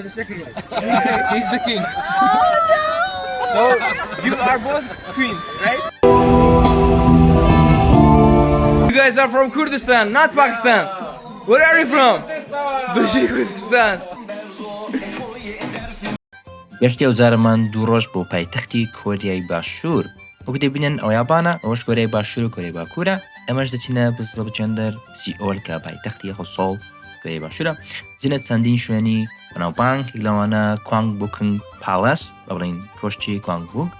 He's the king. So you are both queens, right? You guys are from Kurdistan, not Pakistan. Where are you from? Kurdistan. گەشتی ئەو جارەمان دوو ڕۆژ بۆ پایتەختی کۆریای باشوور وەک دەبینن ئەو یابانە ئەوەش کۆریای باشوور و کۆریای باکوورە ئەمەش دەچینە بزەبچەندەر سیئۆل کە پایتەختی خۆسۆڵ کۆریای باشوورە جنە چەندین شوێنی بەناوبانگ لەوانە کوانگ بووکنگ پاڵەس بەڵین کۆشتی کوانگ بووک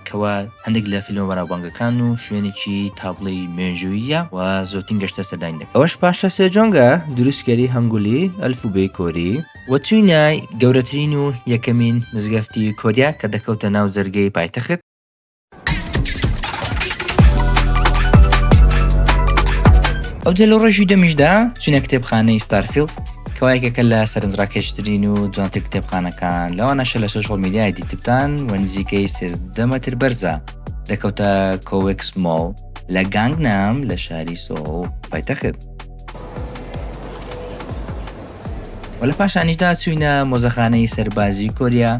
کەوە هەندێک لە فیلمە بەناوبانگەکان و شوێنێکی تابڵی مێژوویە و زۆرترین گەشتە سەردانی دەکەن ئەوەش پاشە سێجۆنگە دروستکەری هەنگولی ئەلفوبێی کۆری و توینای گەورەترین و یەکەمین مزگەفتی کۆریا کە دەکەوتە ناو جەرگەی پایتەخت ئەو جە لە ڕۆژی دەمیشدا چونە کتێبخانەی ستارفیلد کەوایەکەکە لە سەرنجڕاکێشترین و جوانتر کتێبخانەکان لەوانەشە لە سۆشڵ میدیای دیتبتان و نزیکەی 13 مەتر بەرزە دەکەوتە کۆوێکس مۆڵ لە گانگنام لە شاری سۆڵ پایتەخت و لە پاشانیشدا چوینە مۆزەخانەی سەربازی کۆریا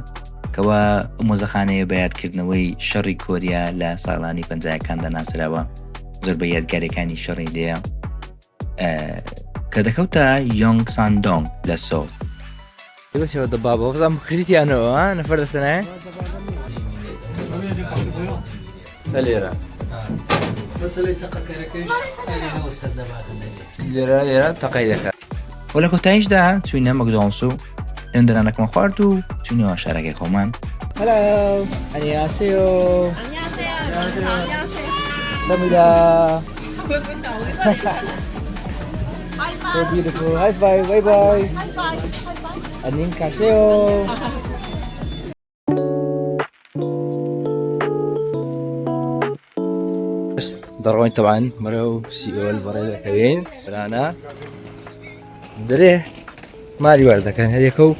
کەوە مۆزەخانەیە بە یادکردنەوەی شەڕی کۆریا لە ساڵانی 50ەکاندا ناسراوە زۆر بە یادگارەکانی شەڕی لێیە کە دەکەوتە یۆنگ ساندۆنگ لە سۆڵ شو الضبابة وفزام خريتي أنا أنا فرد السنة ليرة بس اللي تقى كركش اللي هو السردبات ليرة تقيلك وە لە کۆتاییشدا چوینە مەکدۆنس و ئێندرانەکەمان خوارد و چوینەوە شارەکەی خۆمان هلا 안녕하세요 안녕하세요. 감사합니다 So beautiful high five bye bye 안녕하세요 ضربين طبعا مروا سيول برا كاين رانا دريه مالي ورده كان هيكو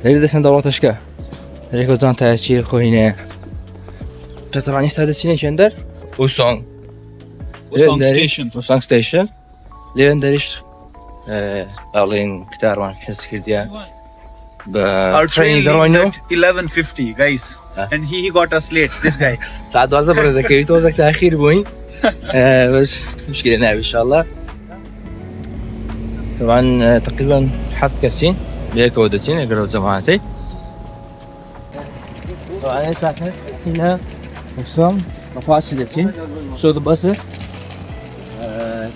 هيدا سن دورات اشكا هيكو زان تاچي خو هنا طبعا يستعد ديستنيشن در وسونغ وسونغ ستيشن لين دريش أولين كتار وان حس كرديا Our train leaves at 11:50, guys, and he got us late. This guy. ساعد وظف برا ذكي توزك تأخير بوين بس مشكلة نعم إن شاء الله طبعا تقريبا حفظ كاسين بيك ودتين يقرأوا جماعتي طبعا نسمع هنا وصام مفاصلتين شو the buses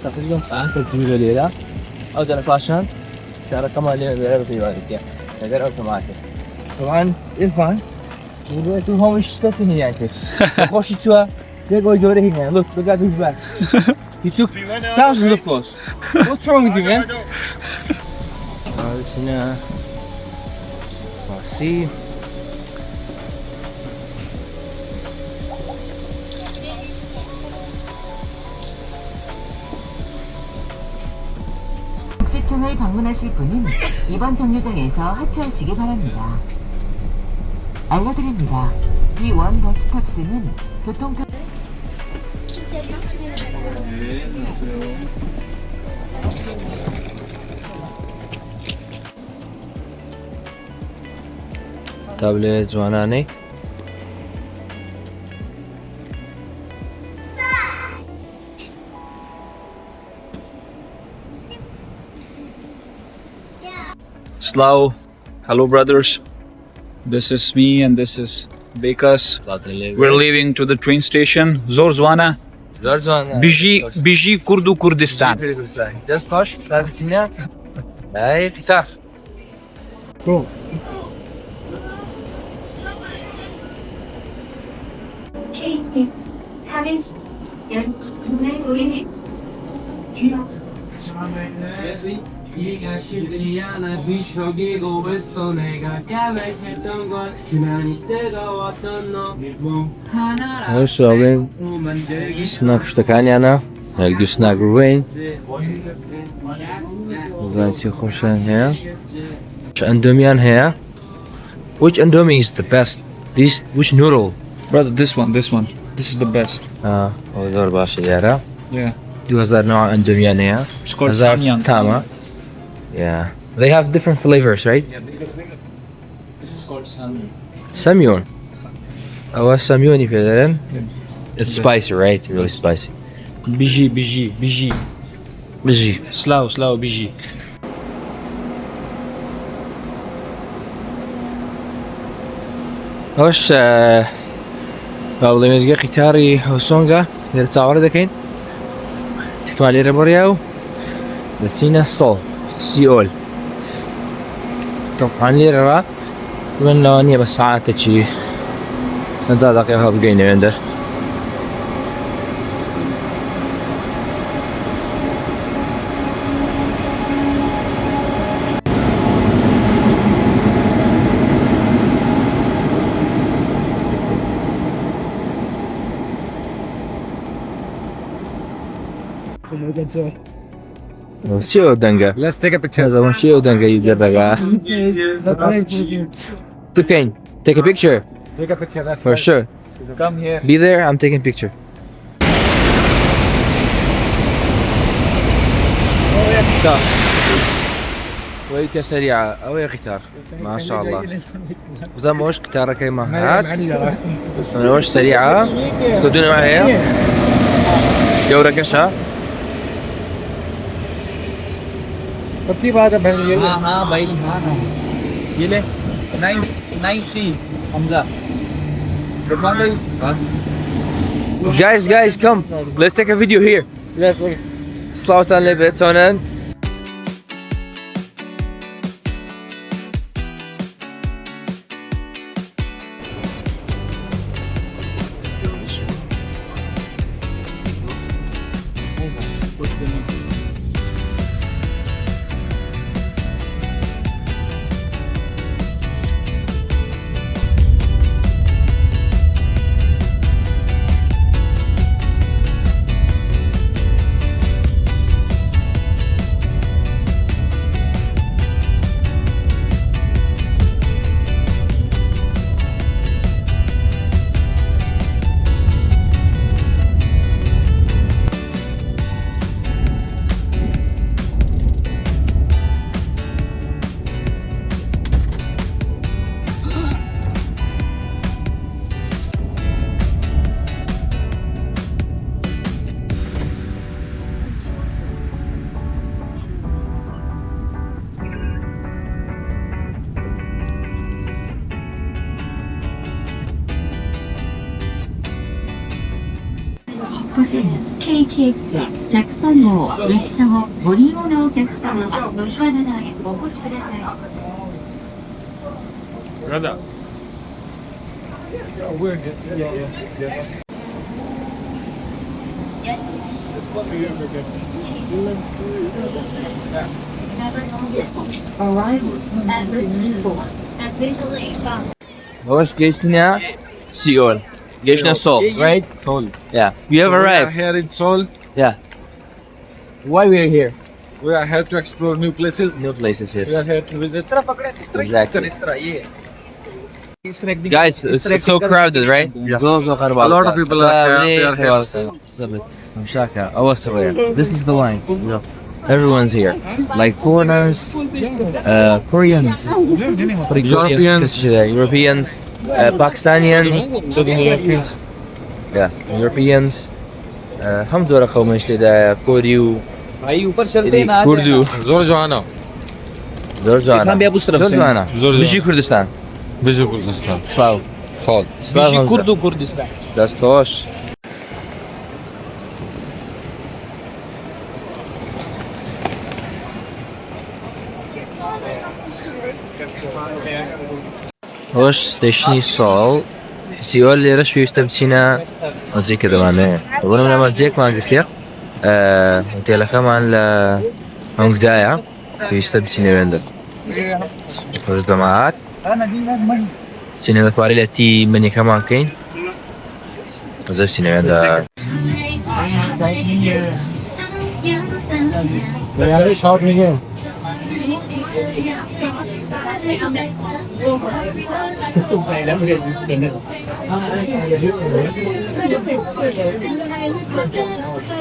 تقريبا ساعة تجيب ليلة أو جل فاشان شارع كمان لين غير في بالك غير أوتوماتيك طبعا إرفان وقلت لهم إيش استثني يعني خوش توا يقول جوري هنا look at his back he took thousands of clothes what's wrong with you man هنا مارسي 북시청을 방문하실 분은 이번 정류장에서 하차하시기 바랍니다. 알려드립니다. 이 원 버스탑승은 교통편 تابلت جواناني Slow. Hello, brothers. This is me and this is Bekas. We're leaving to the train station. Zorzwana. Biji Kurdu Kurdistan. Just push ثلاثة هاي فتار KT 409호에 유럽 هاي شوين سناك اشتكاني أنا هلقي سناك روين زين شي خوشان هي اندوميان هي which انdomi is the best this which noodle Brother, this one. This is the best. هو زور باشا يارا Yeah. 2000 نوع اندوميان هي It's called 1000 Samyang. تاما yeah they have different flavors right This is called Samyun. Samyun. Oh, Samyuni فعلا. It's spicy, right? Really spicy. بيجي بيجي. slow بيجي. Hoş Bağladığımız gitarı Hosonga Nere tavara dakين تكمل ربورياو بسينا صول سيول طبعا ليرا من لوني بس ساعات تشي نزاد دقيقة بقينا عندر شو دنگا Let's take a picture. هذا شو دنگا يدرجا تكين take a picture Take a picture. Let's for sure come here. be there I'm taking picture ويك سريعة أو يا قطار ما شاء الله وذا موش قطارة كيما هات موش سريعة تدون معايا يورا كشا ترتيب هذا بهل हाँ भाई हाँ ये ले 9C Hamza good morning guys come let's take a video here let's look slow down a little bit sonen KTX 103号列車をご利用のお客様は乗り場などへお越しください。وش جيشنا سيول جيشنا سول right Seoul. yeah you have We are arrived here in Seoul. yeah why we are here We are here to explore new places. new places yes We are here to visit. exactly Yeah. guys it's so crowded right A lot of people are here. They are here. مشاكل أول صغير this is the line everyone's here like foreigners Koreans Europeans Pakistanian yeah Europeans हम जो रखा हूँ मैं chorio भाई ऊपर चलते हैं ना कुर्दू जोर जोहाना زور جوانا भी आप उस तरफ زور से جوانا بيجي كردستان बिजू कुर्दिस्तान سلاو Seoul سلاو बिजी همزة. कुर्दू Kurdistan دست هوش هوش ستيشني سول سيول اللي رش فيه يستمتعنا وزي كده معناه أقول من لما تزيك ما قلت لك انت لك كمان هونز جاية يستمتعنا عندك هوش جماعات سينا الكواري التي مني كمان كين وزي عندك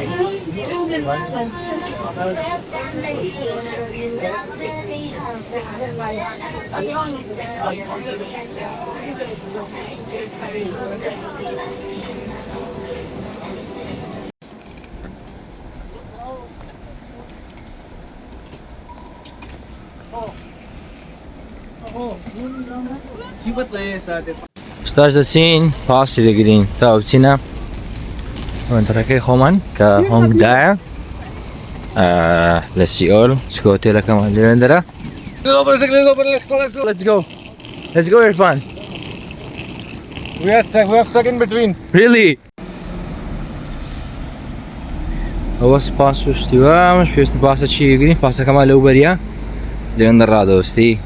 Thank you. ستاش دسين باصي دقيقين تاو بتينا وانت راكي خومن كهونغ داع لسيول سكوتي لك كمان اللي عندنا let's go Irfan We are stuck in between. really هو سباسو استوا مش بيست باسا شي يقري باسا كمان لو بريا اللي عند الرادو استي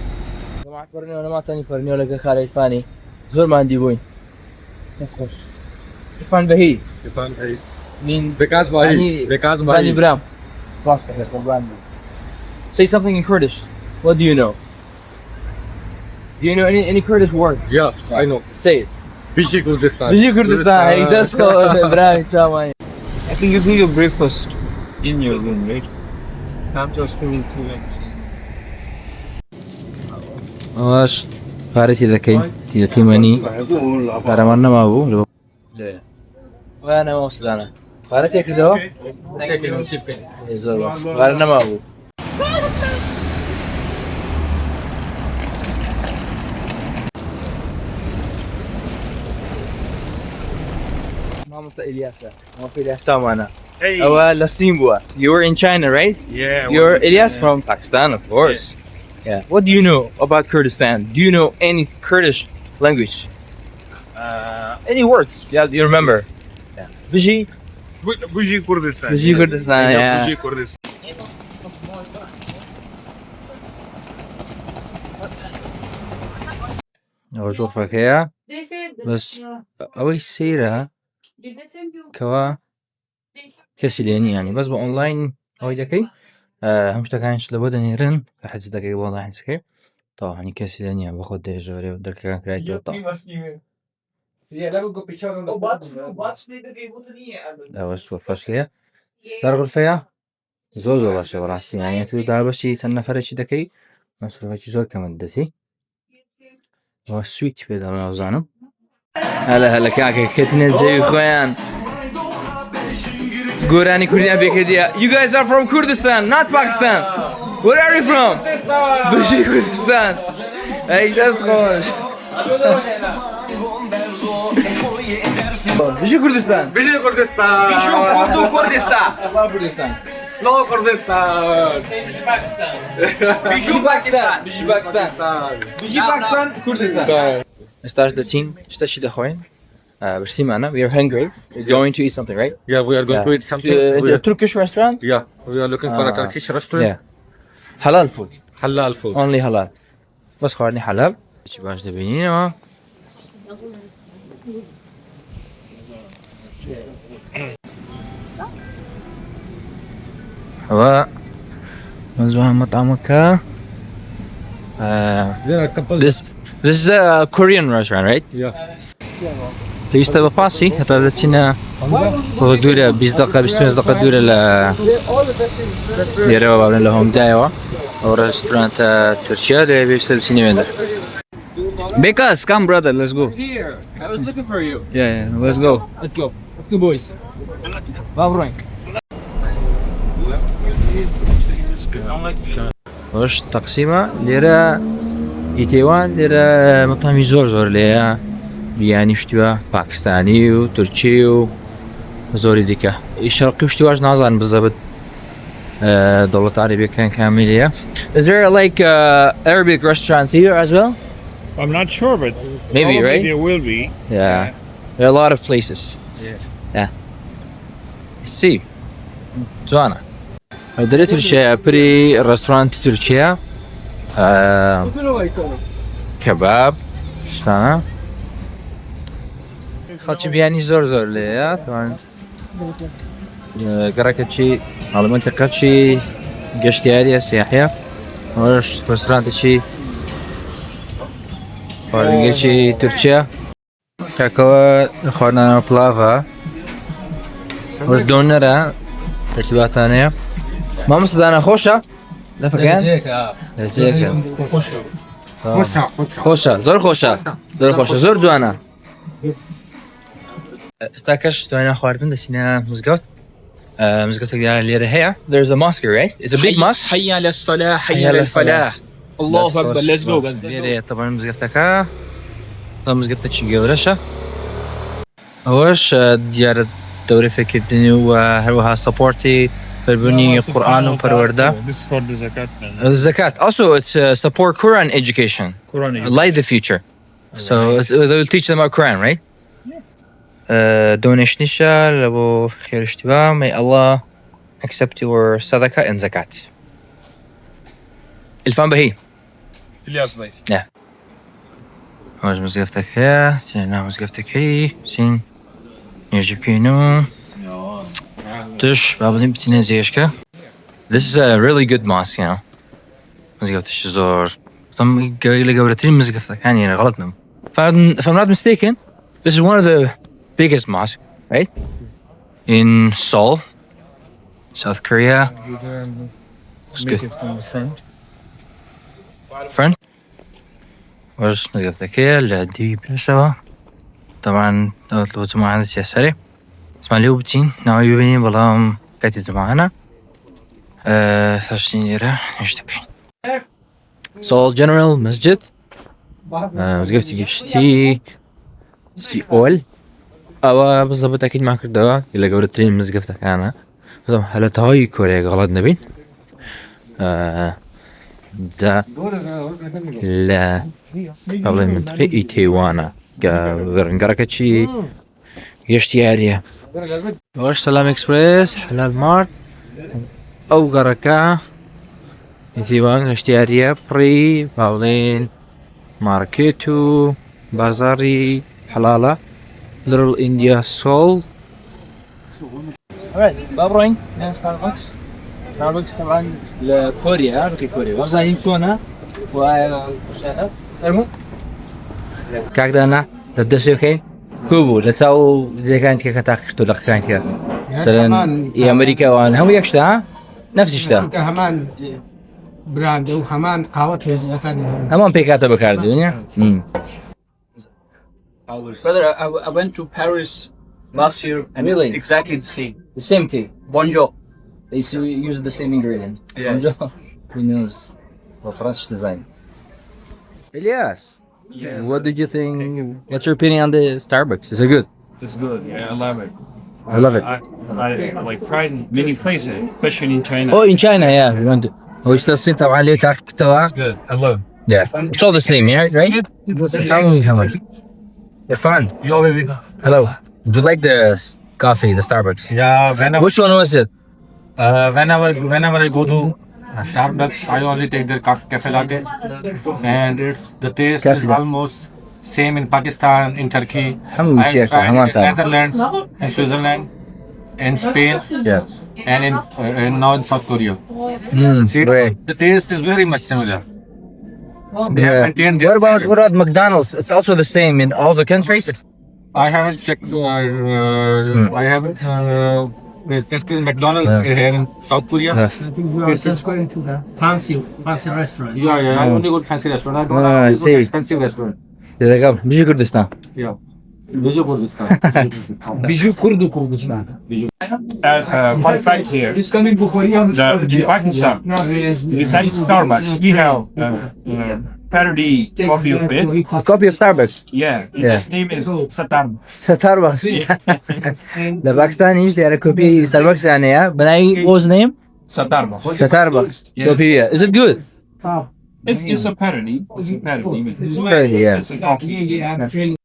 جماعة فرنيو انا ما تاني فرنيو لك خالي الفاني زور ما عندي بوين بس خوش Irfan بهي مين Vikas يعني فاني برام باس say something in Kurdish what do you know any Kurdish words Yeah, I know. say it Bishi Kurdistan. بيجي كردستان هيك دسكو برامي تساوي I think you your breakfast in your room right I'm just feeling too lazy. واش فارتي لكي تيلتي مني فارمنا ما ابو لا وانا وصل انا فارتي كده يزور فارنا ما ابو مامة إلياسا مامة إلياسا معنا أو لسيمبوا you were in China right Yeah. you're Ilyas from Pakistan of course yeah what do you know about Kurdistan do you know any Kurdish language any words yeah you remember yeah Bishi Bishi Kurdistan. Bishi Kurdistan yeah Bishi Kurdistan. أشوفك يا بس أوي سيرة كوا كسلين يعني بس بأونلاين أوي دكي همش تكانش لبودن يرن لحد دقيقة والله حسكي طبعا كسلين يعني باخد جوري ودرك كان كرايتي وطبعا لا بس وفشلية ستار غرفية زوزو باشا براستي يعني تو دا باشي سنة فرشي دكي مسؤول باشي زور كمان دسي هو سويت في هذا الوزانم هلا كاكا كتنين زي خوان Gurani Kurdiyan Bekirdiya. You guys are from Kurdistan, not Pakistan. Where are you from? Bishi Kurdistan. Hey, that's خوش. Bishi Kurdistan. Bishi Kurdistan. Urdu Kurdistan. Kurdistan. Slow Kurdistan. Bishi Pakistan. Bishi Pakistan. Bishi Pakistan. Kurdistan. Stars the team. Stashi the خوين. برسي معنا. We are hungry. We're going to eat something, right? Yeah, we are going to eat something. A Turkish restaurant? Yeah, we are looking for a Turkish restaurant. Yeah. Halal food. Halal food. Only halal. بس خوارني حلب. شي باش دبينينا ما. هو مزوها مطعمك. There are a couple. This is a Korean restaurant, right? Yeah. Please تبى فاسي هذا لسنا دورة 20 دقيقة 25 دقيقة دورة ل يروا بابن لهم دايوا أو رestaurant تركيا اللي بيستلم سينما. Bekas, come brother, let's go. Here, I was looking for you. Yeah, let's go. Let's go, boys. Bye, واش تقسيمة ليرة إيتيوان ليرة مطعمي زور ليا يعني شتوها باكستاني وتركي وزوري ديكا الشرقي وشتواش نازان بالضبط دولة عربية كان كاملة. Is there like Arabic restaurants here as well? I'm not sure, but Maybe, probably right? there will be. Yeah. There are a lot of places. Yeah. See. Joanna. هذا تركيا بري رestaurant تركيا كباب شتانا خالتي بياني زور ليا طبعا قراكتشي على منطقتشي قشتي هذه السياحية واش رestaurant فارنجيتشي تركيا كاكوا خورنا بلافا والدونرا ترتيبات ثانية. ما مستدانا خوشة. لا فكان. لجيك. خوشة. زور خوشة. زور جوانا. استاكش توينا خواردن دسينا مزقوت. مزقوت اللي هي. There's a mosque, right? It's a big mosque. حي على الصلاة حي على الفلاح. الله أكبر. Let's go. اللي طبعا مزقتك. طبعا مزقتك شيء ورشة. أوش ديار الدوري في كيبني وهروها سبورتي فربني قرآن وفروردا. This is for the zakat. الزكاة. Also it's support Quran education. Light the future. So they will teach them about Quran, right? Donation نشا لو خير اشتباه. May Allah accept your sadaqah and zakat. الفان بهي. Ilyas bhai. Yeah. هاج مزقفتك هي. جينا مزقفتك هي. سين. يجيب كينو. تش بابدين بتينا زيشكا. This is a really good mosque, you know. مزقفتش زور. طم قايل قولتين مزقفتك يعني غلطنا. If I'm not mistaken, this is one of the biggest mosques, right? In Seoul, South Korea. Looks Make good. it from the front. Front. وش مزقفتك هي اللي عندي بلشوا. طبعا لو جماعة هذا الشيء سريع. اسمع لي وبتين ناوي يبيني بالله كاتي جماعنا. 30 ليرة نشتكي. Seoul General Masjid. مزقفتي جبتي سيول. أو بالضبط أكيد ما كنت دوا إلا قبل الترين مزقفتك أنا. طبعا هلا تهاي كوريا غلط نبي. دا لا قبل منطقة إيتيوانا. غرقتشي يشتياريا. وش سلام إكسبريس حلال مارت أو غرقة إيتيوان اشتياريا بري باولين ماركيتو بازاري حلالة Little India Seoul. Alright, بابروين ستاربكس. ستاربكس طبعا لكوريا في كوريا. وزا يمشونا وشاهد. فرمو. كاكدانا تدشي كين. كوبو لتساو زي كانت كتاخر تلقى كانت كذا. مثلا يا أمريكا وان هم يكشتا نفس الشتا. همان براند وهمان قهوة تيزي كان. همان بيكاتا بكار الدنيا. Brother, I went to Paris last year and Really? it's exactly the same. The same tea. Bonjour. They use the same ingredient. Yeah. He knows the French design. Elias, what did you think? What's your opinion on the Starbucks? Is it good? It's good. Yeah, I love it. I love it. I like tried many places, especially in China. Oh, in China, yeah. We went to. هو يستلسين طبعا ليه تاك توا. Good. I love it. Yeah. It's all the same, yeah, right? How much? They're fun. Yo, baby. Hello. Would you like the coffee, the Starbucks? Yeah, Which one was it? whenever I go to Starbucks, I only take their cafe latte, and the taste Cafe is latte. almost same in Pakistan, in Turkey. حمو I يجيك tried حمان in تاني. Netherlands, in Switzerland, in Spain, Yeah. and now in South Korea. Great. The taste is very much similar. They have Yeah. maintained their What standard. about McDonald's? It's also the same in all the countries. I haven't checked. I haven't tested McDonald's here in South Korea. Yes. It's just going to the fancy restaurant. yeah. I only go to fancy restaurant. I don't I go to see. expensive restaurant. There you go. بيجي كردستان. Yeah. Bijou Kurdistan. Bijou Kurdu Kurdistan. Fun fact here. He's coming to Korea. In Pakistan, besides Starbucks, we have parody coffee of it. A copy of Starbucks. Yeah. Yeah. His name is Starbucks. Starbucks. The Pakistani يشتري كوبي Starbucks يعني يا بناي what's name? Starbucks. Starbucks. Yeah. كوبي. Is it good? It's a parody. It's a parody. It's parody, yeah. It's a coffee.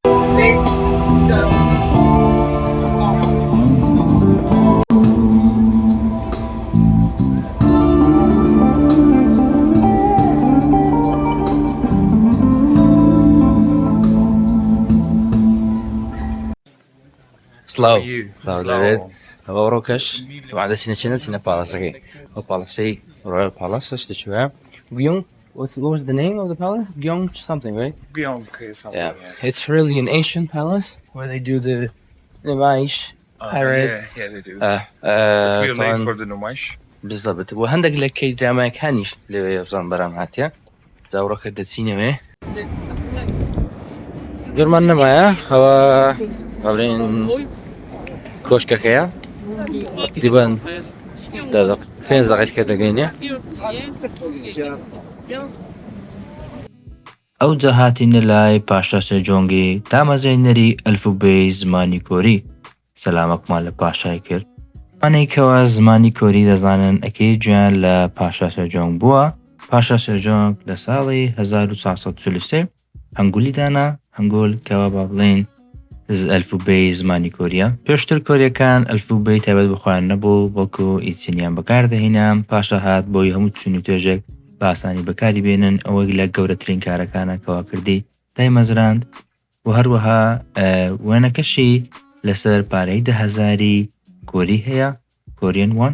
Slow. David. Rokas. طبعا ده سنة Palace. Palace. Royal Palace. شوية. Gyeong. What was the name of the palace? Gyeong something, right? Yeah. It's really an ancient palace where they do the Nevaish Alright. Yeah, they do. We're We're late for the نمایش. بالضبط وهندق لە کەی درامایەکانیش لەوێ بزان بەرام هاتیە زاوڕەکە دەچینەوێ زۆرمان نەمایە ئەوە بڵێن کۆشکەکەیە تقریبان 5 دقیقە دەگەینێ ئەو جا هاتینە لای پاشا سێجۆنگی دامەزێنەری ئەلفوبێی زمانی کۆری سەلامەکمان لە پاشای کرد ئەنێکەوە زمانی کۆری دەزانن ئەکەی گویان لە پاشا سێجۆنگ بووە پاشا سێجۆنگ لە ساڵی 1443 هەنگولیدانا هەنگۆل کەوا با بڵێن ئەلفوبێی زمانی کۆریە پێشتر کۆریەکان ئەلفوبێی تایبەت بخۆیان نەبوو بۆکو ئیچینیان بەکاردەهێنام پاشا هات بۆی هەموو چون و توێژێک باسانی بەکاری بێنن ئەوەی لە گەورەترین کارەکانە کەوا کردی دای مەزراند و هەروەها وێنەکەشی لەسەر پارەی 10,000 کۆری هەیە کۆریەن وان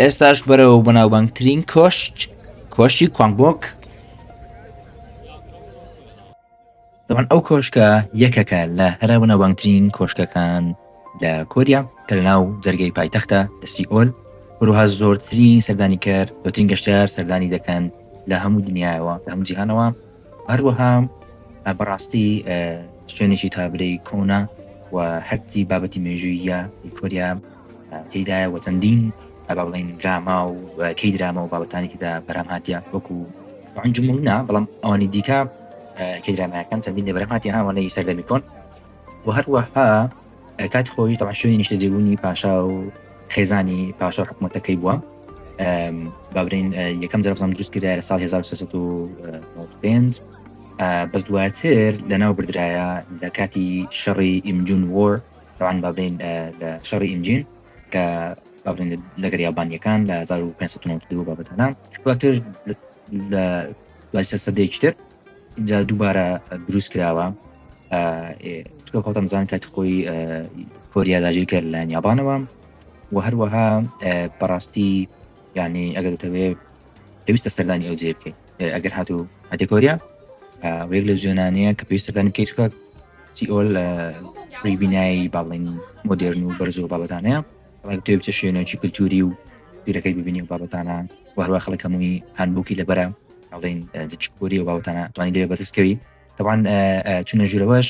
ئێستاش بەرەوە بەناوبانگترین کۆشتی کوانگبۆک دەبان ئەو کۆشکە یەکەکە لە هەرا بەناوبانگترین کۆشکەکان لە کۆریا کە لەناو جەرگەی پایتەختە لە سیئۆل بەروها زۆرترین سەردانی کرد زۆرترین گەشتیار سەردانی دەکەن لە هەموو دنیایەوە لە هەموو جیهانەوە هەروەها بەڕاستی شوێنێکی تابلەی کۆنا و هەرچی بابەتی مێژوویە کۆریا تێدایە و چەندین با بڵێن دراما و کەی دراما و بابەتانێکیدا بەرام هاتیە وەکو جملنا بەڵام ئەوانی دیکە کەی درامایەکان چەندین لە بەرام هاتی هاوانەی سەردەمی کۆن و هەروەها کاتی خۆی تەمان شوێنی نیشتە جێبوونی پاشا و خێزانی پاشا حکومەتەکەی بووە بابرین یەکەم جەرەفزان دروست کرایە لە ساڵ 1395 بەس دواتر لەناو بردرایە لە کاتی شەڕی ئیمجون وۆر ڕوان بابرین لە شەڕی ئیمجین کە بابرین لەگەر یابانیەکان لە 1592 بابەتانە دواتر لە دوای سەدەیەکی تر اینجا دووبارە دروست کراوە خۆتان کاتی خۆی کۆریا داگیر کرد لە یابانەوە و هەروەها بەڕاستی یعنی ئەگەر دەتەوێت پێویستە سەردانی ئەو جێ بکەیت ئەگەر هاتوو هەتێ کۆریا وەک لە جوێنانەیە کە پێویست سەردانی بکەیت چکە سیئۆل ڕیبینایی باڵێن مۆدێرن و بەرز و بابەتانەیە توێ بچە شوێنێکی کولتوری و بیرەکەی ببینی و بابەتانە و هەروە خەڵک هەمووی هەنبووکی لەبەرە ئەڵێن جچکۆری و بابەتانە توانی لێ بەدەستکەوی طبعا چونە ژوورەوەش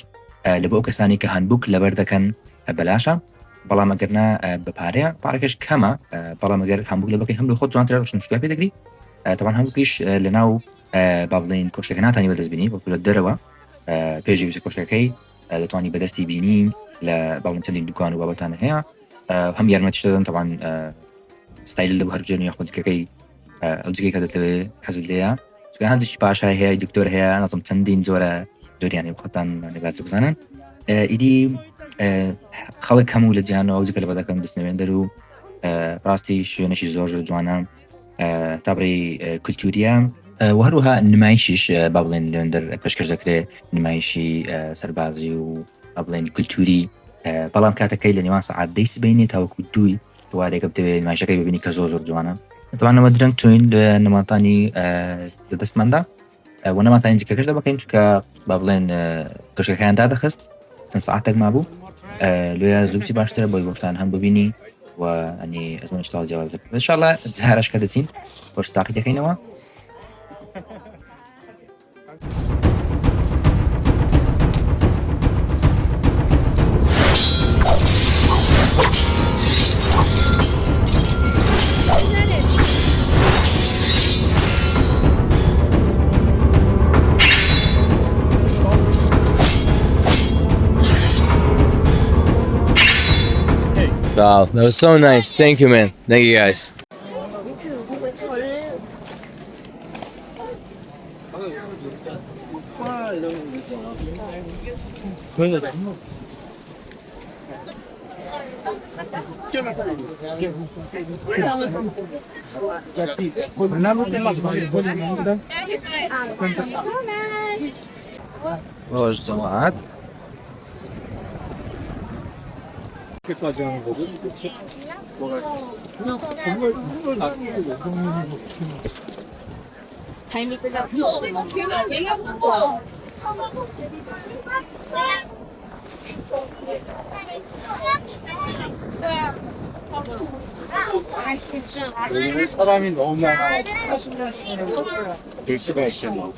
لە بۆ ئەو کەسانی کە هەنبووک لەبەر دەکەن بەلاشە بەڵام ئەگەرنا بەپارەیە پارەکەش کەمە بەڵام ئەگەر هەمبووک لە بەکەی هەم لە خۆت جوانترە شتوای پێ دەگری طبعا هەمووکیش لە ناو با بڵێن کۆشکەکە ناتانی بەدەست بینی وەکو لە دەرەوە پێشی ویسە کۆشکەکەی دەتوانی بەدەستی بینی لە باڵێن چەندین دوکان و بابەتانە هەیە هەم یارمەتیش دەدەن طبعا ستایل لە بۆ هەر جێنی خۆجکەکەی ئەو جگەی کە دەتەوێت حەزت لێیە هەندێکی پاشای هەیە دکتۆر هەیە نازم چەندین جۆرە جۆریانی خۆتان لەباز بزانن ئیدی خەڵک هەموو لە جیهانەوە جگە لە بەدەکەم دەستنەوێندەر و ڕاستی شوێنێکی زۆر جوانە تابڕی کولتوریە و هەروەها نمایشیش با بڵێن لەوێندەر پێشکەش دەکرێت نمایشی سەربازی و با بڵێن کولتوری بەڵام کاتەکەی لە نێوان سەعات 10 سبەینێ تاوەکو 2 وارێکە بتەوێت نمایشەکەی ببینی کە زۆر جوانە طبعاەوە درەنگ توین لە نەماتانی دەستماندا و نەماتانی جکەکەش دەبکەین چکە با بڵێن کشکەکەیان دادەخست چەند سەعاتێک مابوو لێ زووسی باشترە بۆی بۆشتان هەم ببینی و ئەنی ئەزمە شتاڵ جیاواز دەکەن ئینشاءالله جارش کە دەچین بۆش تاقی دەکەینەوە Wow, that was so nice. Thank you, man. Thank you, guys. Hoş cemaat. 사람이 너무 많아. 될 수가 있겠네.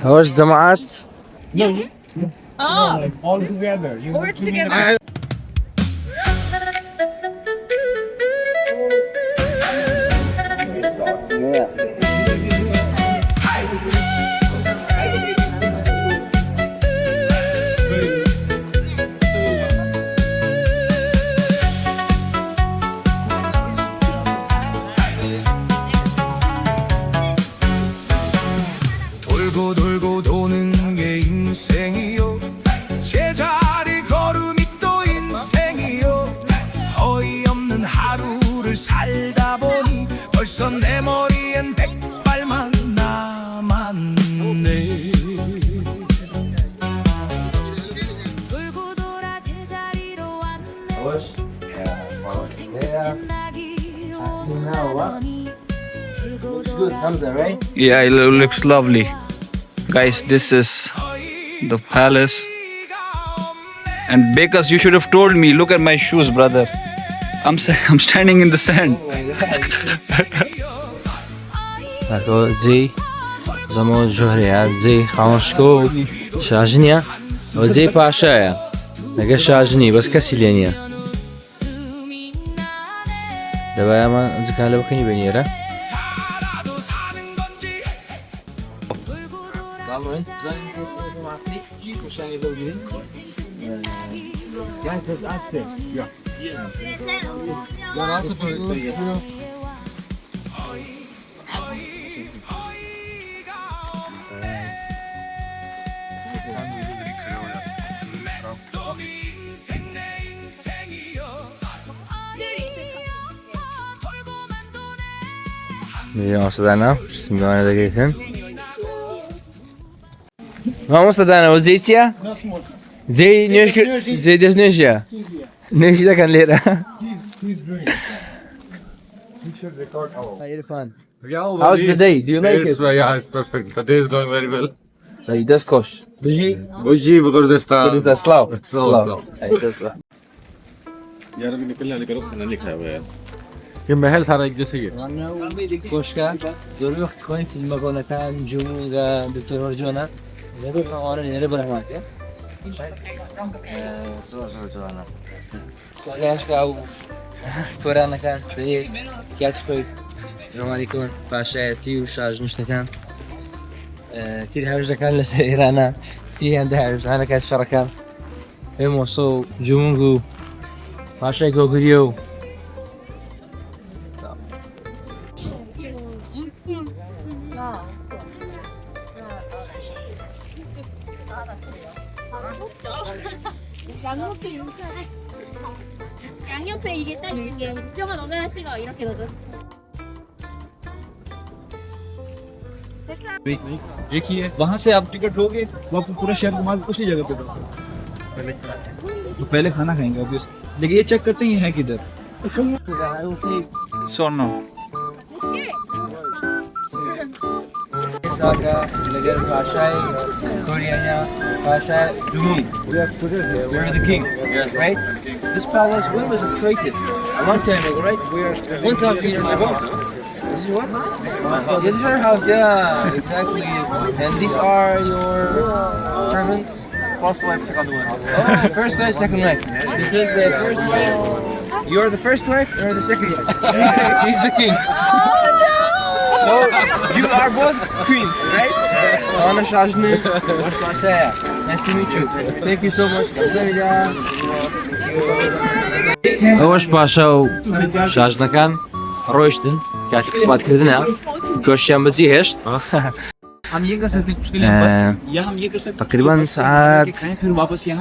هواش جماعات All together. We're together. 돌고 돌고 도는 게 인생이요 제자리 걸음이 또 인생이요 어이없는 하루를 살다 보니 벌써 내 머리엔 백발만 남았네 돌고 돌아 제자리로 왔네 고생 끝나기 원하더니 돌고 돌아 right? Yeah, it looks lovely. Guys, this is the palace. And Bekas, you should have told me. Look at my shoes, brother. I'm standing in the sand. زي زمان جوهرية زي خامشكو شاجنيا وزي باشايا نگه شاجني بس كسي لينيا دبا ما انت كان لو كني بنيرة Vamos a darna, şimdi bana da gelsin. Vamos a darna, o zeytiya? Zey nöşkür, zey des nöşya. Nöşya kan lera. Irfan, how's the day? Do you like it? Yeah, it's perfect. The day is going very well. Hey, das koş. Bıcı. Buji, because this What is that? Slav. Slav. Hey, das Slav. यार अभी निकलने वाले करो खाना लिखा हुआ है ये महल सारा एक जैसे ही है Koşka. Zoru koyun filme konakan Cumhurga Dr. Jona. Ne bu onu nereye bırakmak ya? Zor ana. Koşka o Torana kan. Değil. Kağıt koy. زمانی کن پاشایتی و شارژ نکن تیر هاوش دکان لسه ایرانا تیر هنده هاوش هنه کات شرکان هموسو جمونگو پاشای گوگریو 양옆에 이게 딱 이게 입장을 넣어야 찍어 이렇게 넣어. एक ही है वहाँ से आप टिकट लोगे वो आपको पूरा शहर घुमा के उसी जगह पे दो तो पहले खाना खाएंगे ऑब्वियस लेकिन ये चेक करते हैं है किधर सोनो Saga, Leger Pashai, Koreanya, Pashai, Jumung. We are the king, right? This palace, when was it created? A long time ago, right? We are 1,000 years ago. This is what? Yeah, this is your house, yeah, exactly. And these are your servants? First wife, second wife. Oh, first wife, second wife. This is the first wife. You're the first wife or the second wife? He's the king. So, you are both queens, right? Ana Shajni. Nice to meet you. Thank you so much. أوش باشا شاجنا كان روشتن كاتب بعد كذنا كوشيان بزيهشت تقريبا ساعات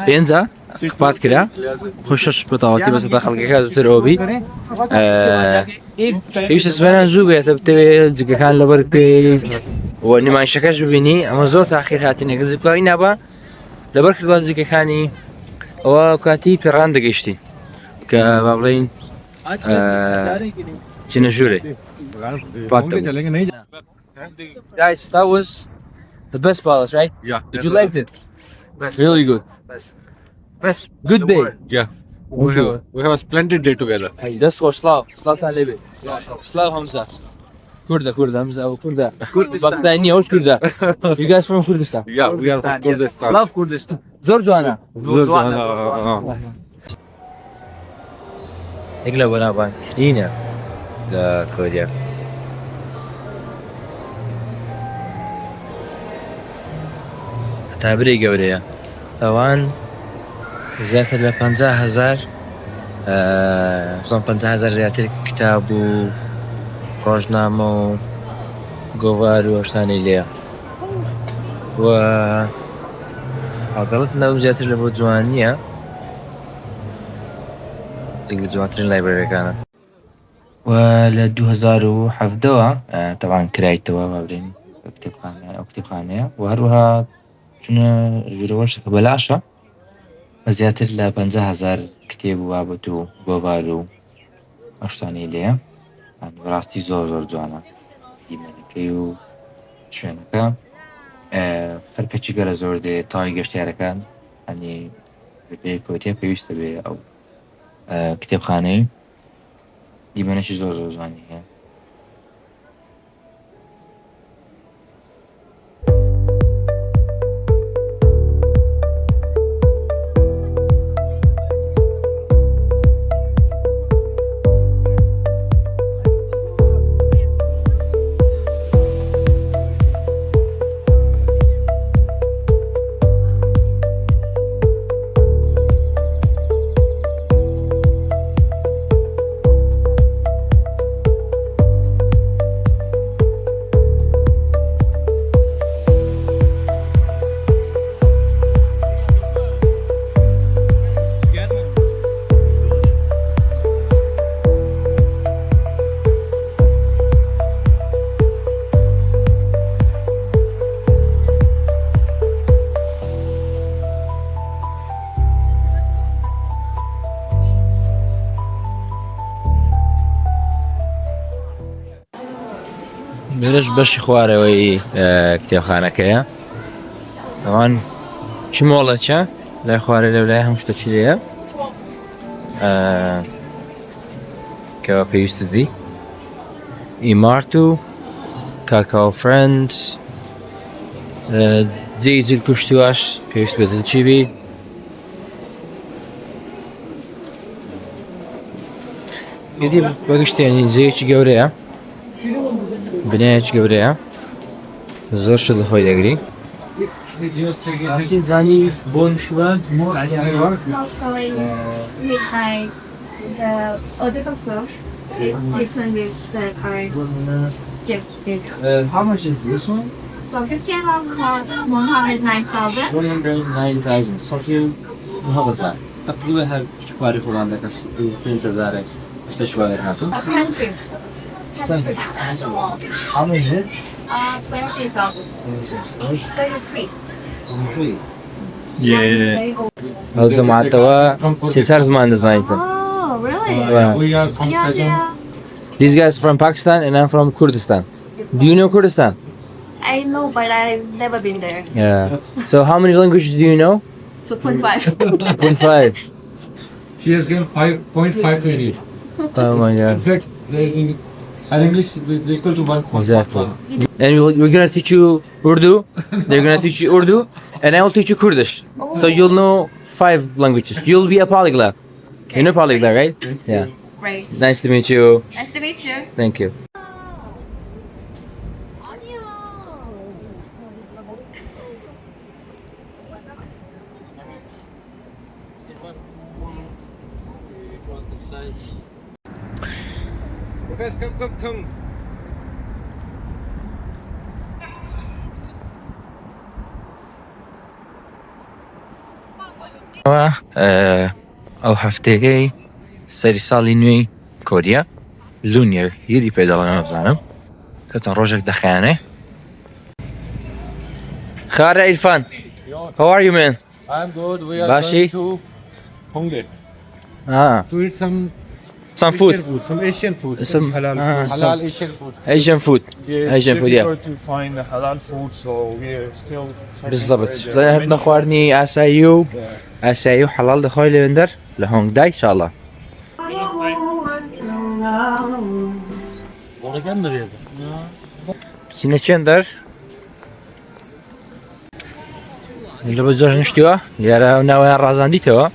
بينزا خبات كده خشش بطاوتي بس داخل كذا تروبي ايش اسمها زوبيا تبتي كان لبركي واني ما شكاش ببيني اما زور تاخير هاتني كذب كاين ابا لبرك الوازي كاني وكاتي بيران دقيشتي كبابلين جنجوري Guys, that was the best palace, right? Yeah. Did you like it? Really good. Best. Good day. Yeah. Okay. We have a splendid day together. Hey, that's for Slav. Slav Talebi. Slav Hamza. Kurda, Hamza, Kurda. Kurdistan. Bakhtani, hoş Kurda. You guys from Kurdistan? Yeah, we are from Kurdistan. Love Kurdistan. Zorjwana. اقلب ولا بان ترينا لا كوريا تعبري قوريا طبعا زيادة ل 50,000 50,000 زيادة كتاب و روزنامة و قوار وشتاني ليا و عقلتنا زيادة لبوتزوانيا جواترين لايبراري كانت ولا 2017 طبعا كرايتوا مابرين كتابخانة وهروها شنو جروش بلاشة زيادة ل 50,000 كتاب وابتو بوفارو اشتاني ليه يعني براستي زور جوانا ديمانكيو شوينكا خلقة شكرا زور دي طاي قشتياركان يعني بيكوتيا بيوست بي او كتابخانەی دیمەنەشی زۆر جوانی هەیە بيرش بشي خوارەوەی کتێبخانەکەیە طبعا چی مۆڵەتە لای خوارێ لەولای هەموو شتێکی لێیە کەوا پێویستت بی ئیمارت و کاکاو فرەندز جێی جل کوشتوواش پێویست بێت چی بی یدی بەگشتێنی جێیەکی گەورەیە بنایەکی گەورەیە زۆر شت لە خۆی دەگری زانی بۆ نشوە Selling midnight, the other floor is different with the current gift. How much is this one? So 15 long costs 109,000. 109,000 صافي هذا تقريبا هر شواري فلان ده كس 5,000 استشوار هاتو Expensive. How much is it? 23,000. 33. 23 هەڵ جەماعەتەوە سێ زمان دەزانیتن Oh, really? We are from Yeah, Sajjan. yeah. These guys from Pakistan and I'm from Kurdistan. Do you know Kurdistan? I know, but I've never been there. Yeah. So how many languages do you know? 2.5. 2.5. She has given 5.5 to English. Oh my In god. fact, her English is equal to 1. Exactly. And we're gonna teach you Urdu. They're gonna teach you Urdu, and I will teach you Kurdish. So you'll know 5 languages. You'll be a polyglot. You know polyglot, right? Yeah. Right. Nice to meet you. Nice to meet you. Thank you. ئەو هەفتەیەی سەری ساڵی نوێی کۆریا لونیەر هیری پێداڵە نازانم کە چەند ڕۆژێک دەخیانێ. خارە ئیرفان، how are you man? I'm good. We are Bashi? going to Hongdae To eat some food. some Asian food. Some halal some Asian food. Asian food. Asian food, yeah. to find halal food, so we're still بالضبط. زين هدنا خوارني آسايو آسايو حلال دخوي لندر لهونغداي إن شاء الله. سينا چندر اللي بزوج نشتوه يارا ناوي رازان ديتوا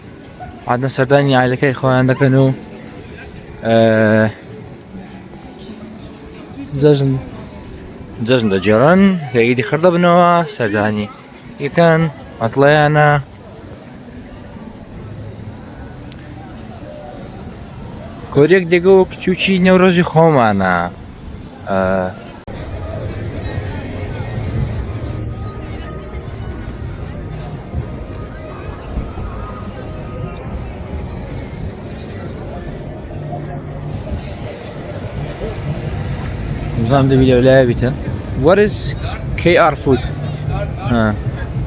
عندنا سرداني على كي خوان دكنو زوجن دا جيران هيدي خرده بنوا سرداني يكن اطلعنا كوريك ديگو كچوچي نوروزي خومانا نظام ده فيديو لا بيتن. What is KR food?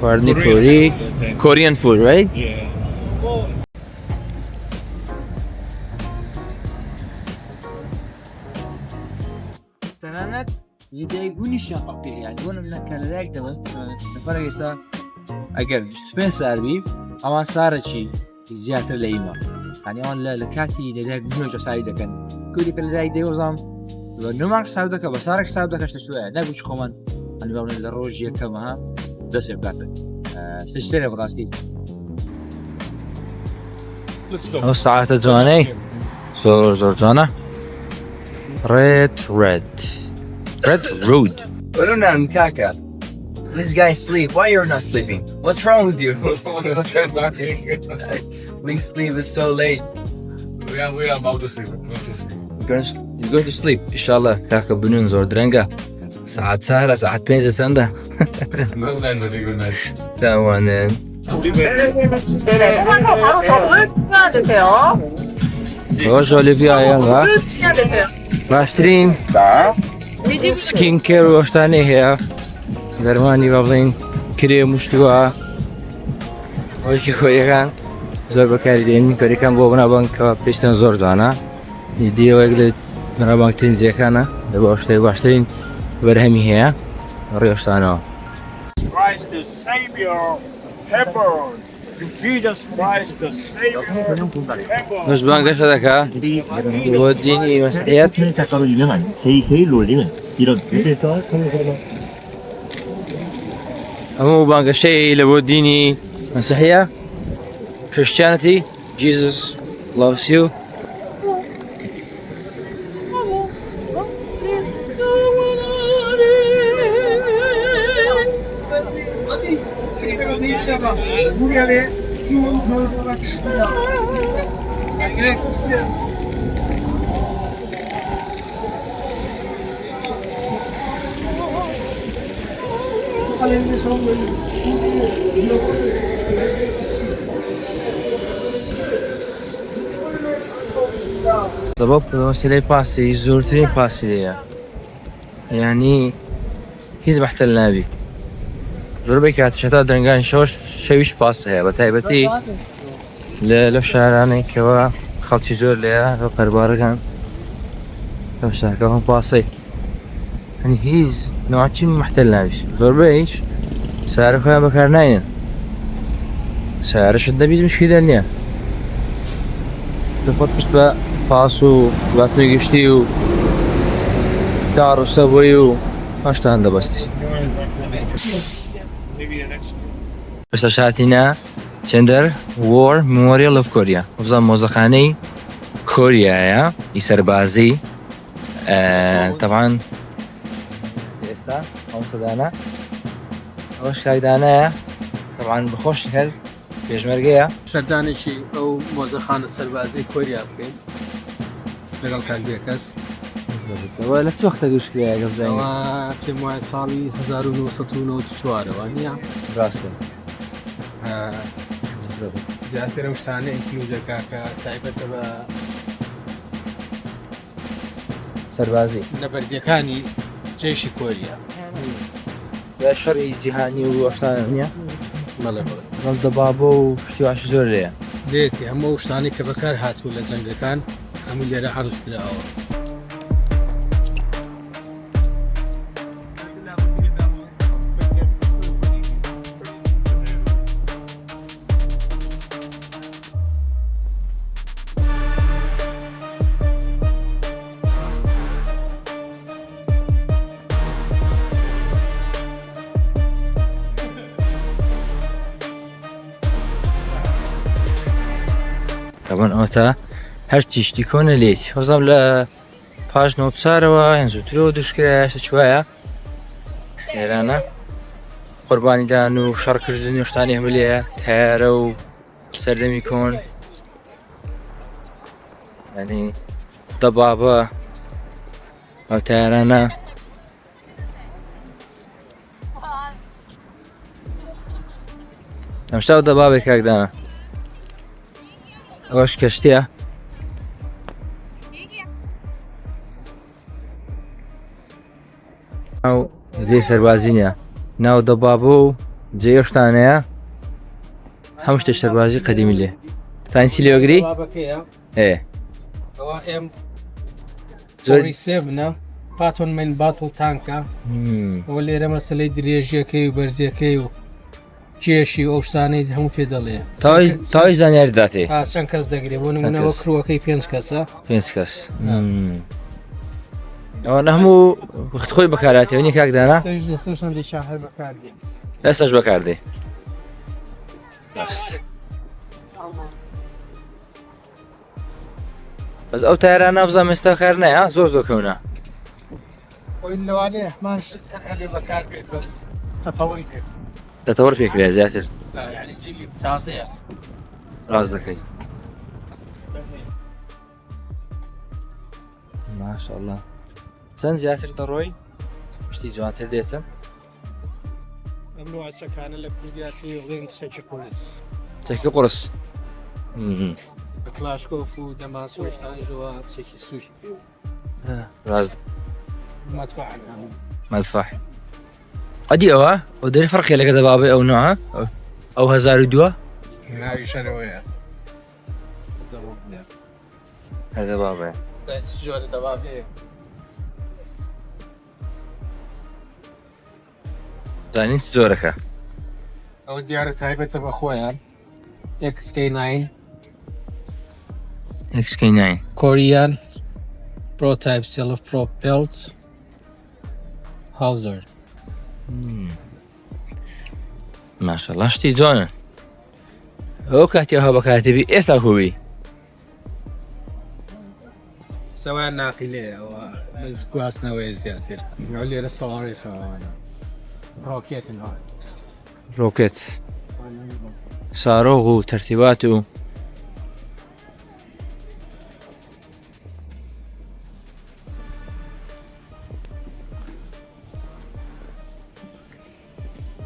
Korean Korean food, right? yeah. تنانت يدايقوني شافقتي يعني وانا من كاللاك دابا الفرق يستا اگر 25 سال بي اما صارت شي زيادة ليما يعني اون لكاتي لدايق نوجه سايدة كان كولي كاللاك دي وزام نمارك ساودك بسارك ساودك شوية ناقوش خومن أنا بقول الروجية كمها بس يبقى استشتري براستي أو ساعات جواني زور جوانا ريد رود قولونا مكاكا This guy sleep. Why you're not sleeping? What's wrong with you? Please sleep. It's so late. We are about to sleep. You're going to sleep إن شاء الله كاكا بنون زور درنجا ساعات سهرة ساعات بينزل سنده تمام روج اوليفيا يلا ماشترين سكين كير وشتاني هي درماني بابلين كريم مشتوى ويكي خويا زور بكاردين كوري كان بوبنا بانك بيشتن زور جانا يدي ويقلد من بانكتين زيكانا دابا باشترين برهمي هي ريوشتانو Christ the Savior, heaven. Jesus Christ the Savior, heaven. مش بانكش هذاك يوديني مسيحيات 작가로 유명한 J.K. 롤링은 이런 유대서 مو بانك شيء اللي بوديني مسيحية Christianity Jesus loves you طب وسيلي باسي زورتين باسي يعني هيز بحتلنا بي زوربك هاتشتا درنگان شويش باسي هي بتايبتي لو شاراني كوا خلطي زور ليا لو قرباركان لو شاكوهم باسي يعني هيز نوعتين محتلنا بيش زوربيش سعر خويا بكارناين سعر شده بيز مش كده نيا دفت بس باسو بس نيجشتيو دارو سويو اشتان ده بستي بس شاتينا چندر War Memorial of Korea وفضل موزخاني كوريا يا يسربازي طبعا استا او صدانا وش هايدانا طبعا بخوش هل بيجمرقيا سردانێکی ئەو مۆزەخانە سەربازی کۆریا بکەین لەگەڵ کاکبێکەس ولا توقت قوش كذا قبل زين ئەوە پێم وایە ساڵی 1994ەوە نییە راستن بالضبط زیاتر ئەو شتانە ئینکلود دەکا کە تایبەتە بە سەربازی نەبەردیەکانی جێشی کۆریا یا شەڕی جیهانی و ئەشتانە نییە مەڵێ بڵێ بەڵ دەبابە و شتیواش زۆر لێە دێتی هەموو شتانی کە بەکار هاتوو لە جەنگەکان هەموو لێرە عەرز کراوە. طبعا ئەوتا هەر تیشتی کۆنە لێت خۆزام لە پاش نۆپچارەوە یان زووترەوە دوشکرایە چوایە ئێرانە قوربانیدان و شەڕکردنی و شتانی هەموو لێیە تایارە و سەردەمی کۆن ینی دەبابە ئەو تایارانە ئەم شتا دەبابێک کاکدانە ئەوەش کەشتیە ناو جێ سەربازی نیە ناو دەبابە و جێ شتانەیە هەموو شتێک سەربازی قەدیمی لێ تانسی لێوەگری ئەوە ئێم زۆری سێبنە پاتۆن من باتڵ تانکە ئەوە لێرە مەسەلەی درێژیەکەی و بەرزیەکەی و کێشی ئەو شتانەی هەموو پێ دەڵێ تاوی زانیاری داتێ چەند کەس دەگرێ بۆ نمونەوە کڕوەکەی 5 کەسە 5 کەس ئەوە هەموو وەخت خۆی بەکاراتێنی کاکدانا ئێستاش بەکاردێ بەس ئەو تایران نابزانام ئێستا کار نایە زۆر زۆرکەونە لەوانەیە هەمان شت هەبێ بەکار بێت بەس تەتەوەری پێ تەتەوەر پێکرێ زیاتر تازەیە ڕاست دەکەی ماشەڵڵا چەند زیاتر دەڕۆی شتی جوانتر دێتن ئەم نوعچەکانە لە کوردیاتی وڵێن چەکی قورس چەکی قورس بە کلاشکۆف و دەماس و شتانی ژەوە چەکی سووی ڕاست مەدفع ئەدی ئەوە ئەو دەری فەرقی لەگە دەبابێ ئەو نوعە ئەو 1002 ناوی شەرەوەیە هەر دەبابێ جۆرە دەبابێ زانین زۆرەکە ئەو دیارە تایبەتە بە خۆیان XK9 XK9 Korean prototype self-propelled Hauser. ماشەڵڵا شتی جوانن ئەو کاتی ئەوها بەکاتێبی ئێستا هوی سەوایان ناقیلەیە ئەوە بەس گواستنەوەی زیاتر لێرە سەڵاڕی خەوانە ڕۆکێت سارۆغ و تەرتیبات و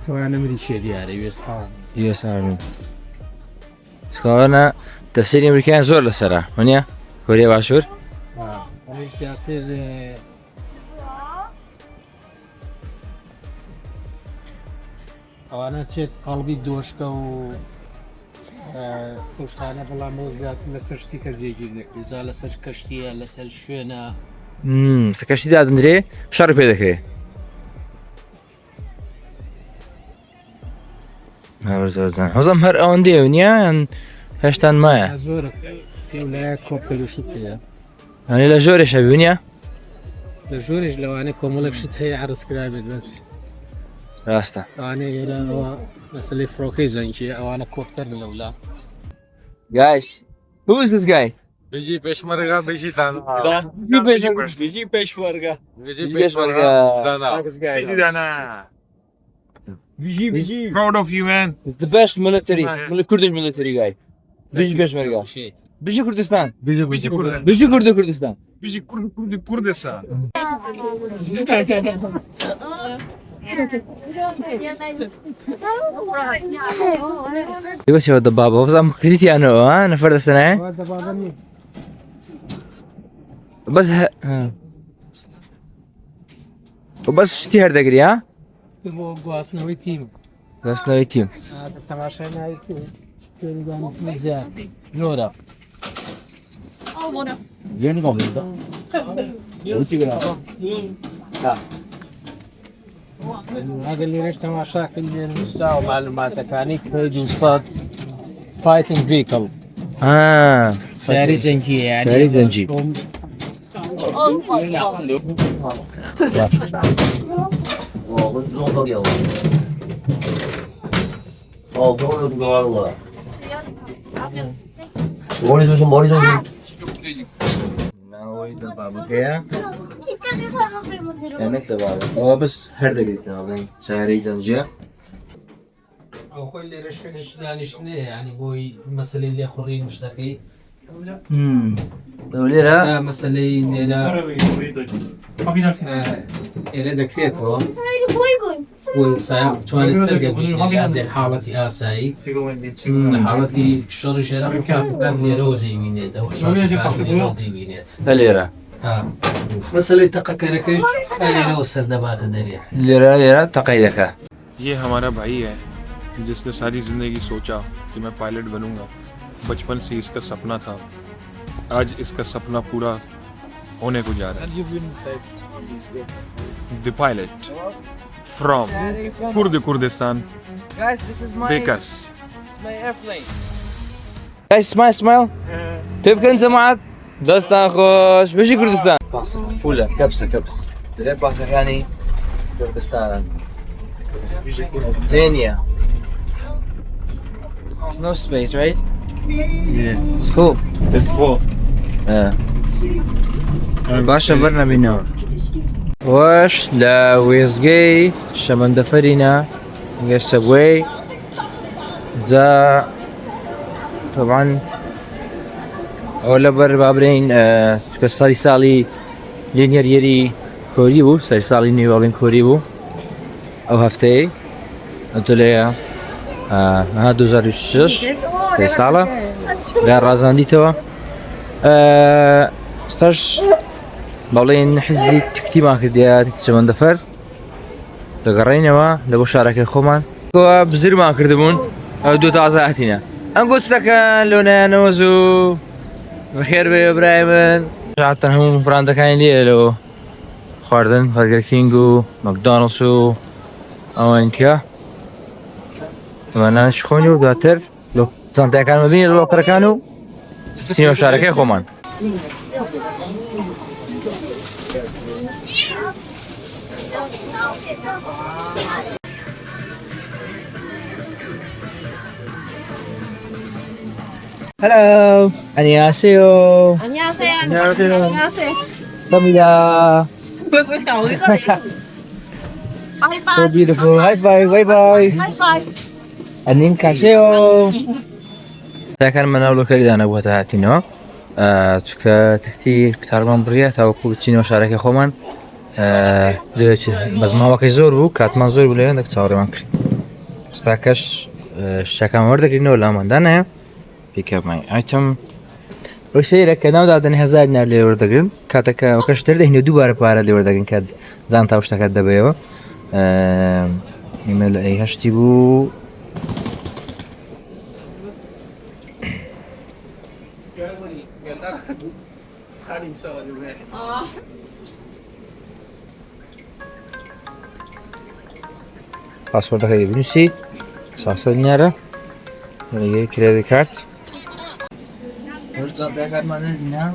ئەوانە مریشێ دیارە USR سکاوانە دەسەری ئەمریکایان زۆر لەسەرە وەنیە کۆریا باشوور زیاتر ئەوانە چێت قەڵبی دۆشکە و خوشتانە بەڵام بۆ زیاتر لەسەر شتی کە جێگیر دەکرێت زا لەسەر کەشتیە لەسەر شوێنە کەشتی دادنرێ شەڕ پێ دەکرێت زۆرزان هەزم هەر ئەوەندێ نییە یان هێشتان مایە زۆر لای کۆپتەلوشت پێە ئەنی لە ژۆرێ شەبیونیە لە ژۆرێش لەوانەیە کۆمەڵک شت هەیە عرضکرا بێت بەس ڕاستە ئەوانەیە ئێرانەوە مەسەلەی فڕۆکەی زەنگی ئەوانە کۆپتەر لەولا Guys, who is this guy? بژی پێشمەرگا بژیتان بيجي بيشمرقة بيجي proud of you man. He's the best military, Kurdish military guy. بيجي بيشمرقة بيجي كردستان بيجي كردستان بيجي كردستان وش هو الضبابة؟ وفزع مكريتي أنا ها نفرد السنة بس وبس شتي هردقري ها؟ گواستنەوەی تیم بس نوي تيم تەماشای ناوی نۆرە ئەگەر لێرەش تەماشاکرد لێنووسا و معلوماتەکانی کۆی 200 فایتنگ ڤیکڵ سیاری جەنگیە یعنی سیاری جەنگی. ناوي دبابة كيا يعني دبابة هو بس هردقري تناظرين سياري زنجية ئەو خۆی لێرە شوێنێکی دانیشتنەیە ینی بۆی مەسلەی لێ خوڕی مشتەکەی ليرة مەسلەی لێرە ئێرە دەکرێتەوە توانێت سەرگەبێت حاڵەتی ئاسایی لە حاڵەتی شەڕی شێرە کاتەکان لێرەوە دەیبینێتەوە شەڕێرەوە دەیبینێت ليرة مەسلەی تەقەکەرەکەی لێرەوە سەردەباتە دەرێ ليرة تقيدك. ये हमारा भाई है जिसने सारी ज़िंदगी सोचा कि मैं पायलट बनूंगा। बचपन से इसका सपना था, आज इसका सपना पूरा होने को जा रहा है। The pilot from Kurdistan, Bekas. اسماعيل بيبك انت معك دستان خوش ماشي كردستان فولة كبسة دريب باكراني كردستان زينيا. There's no space, right? Yeah, It's full. it's full. باشا برنا بينا واش لا ويزجي شمندفرينا سبوي طبعا أولا بر بابرين كسالي سالي لينير يري كوريبو سالي سالي نيو بابرين كوريبو أو هفتي أنتوليا ها 2006 في سالة غير رازاندي توا ستاش باڵێن حزی تکتی ما کردیا تکتی شەمەندەفەر دەگەڕێینەوە لە بۆ شارەکەی خۆمان بزرمان کردبوون ئەو دوو تازە هاتینە ئەم گۆچتەکان لۆنایانەوە زوو بەخێر بێ برای من هاتن هەموو براندەکانی لێ لەوە خواردن بەرگەر کینگ و مەکدۆنڵدس و ئەوەن تیا ئەمانانش خۆنی و دواتر لە جانتایەکانمە بینێ لە ڵۆکەرەکان و چینەوە شارەکەی خۆمان. Hello. 안녕하세요. 안녕하세요. 안녕하세요. 안녕하세요. 감사합니다. So beautiful. High five. Bye bye. 하이파이브. 안녕 가세요. كان مناولو كريدان أبوها تاعتينو تشكا تحتي كتارمان بريا تاوكو تشينو شاركي خومان بس ما واقعي زور بو كاتمان زور بو ليان داك تصوري مان كرد استاكش الشاكا موردا كرينو لامان دانا pick up my item وشي لك ناو دادني هزار نار لي وردا كرين كاتاكا وكشتر ده هنو دوباره بارا لي وردا كرين كاد زان تاوشتا كاد دبيو ايميل اي هاشتي بو پاسورد خیلی بنویسید ساسل نیاره یه کریدیت کارت ورزاد بکار مانه دینا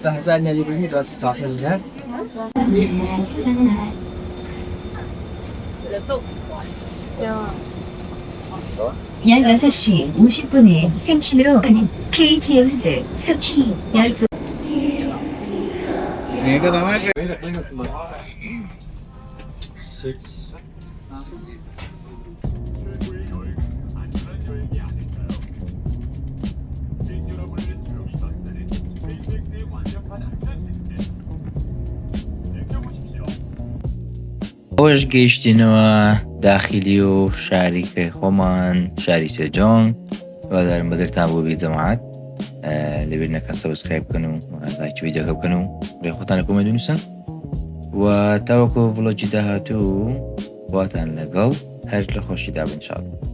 تا هزار نیاری بگید تو ساسل نیار 16시 50분에 햄치로 가는 KTX 3시 열두 خۆش گەیشتینەوە داخلی و شاریکە خۆمان شاری سێجۆنگ وادارم بەدرتان بۆ بێ جەماعەت لەبێر نەکە سەبسکرایب بکەن و لایک ڤیدیۆکە بکەن و ڕێ خۆتانە کۆمەنت بنووسن و تاوەکو ڤڵۆگی داهاتوو خواتان لەگەڵ هەر لە خۆشیدا بن ئینشاڵڵا.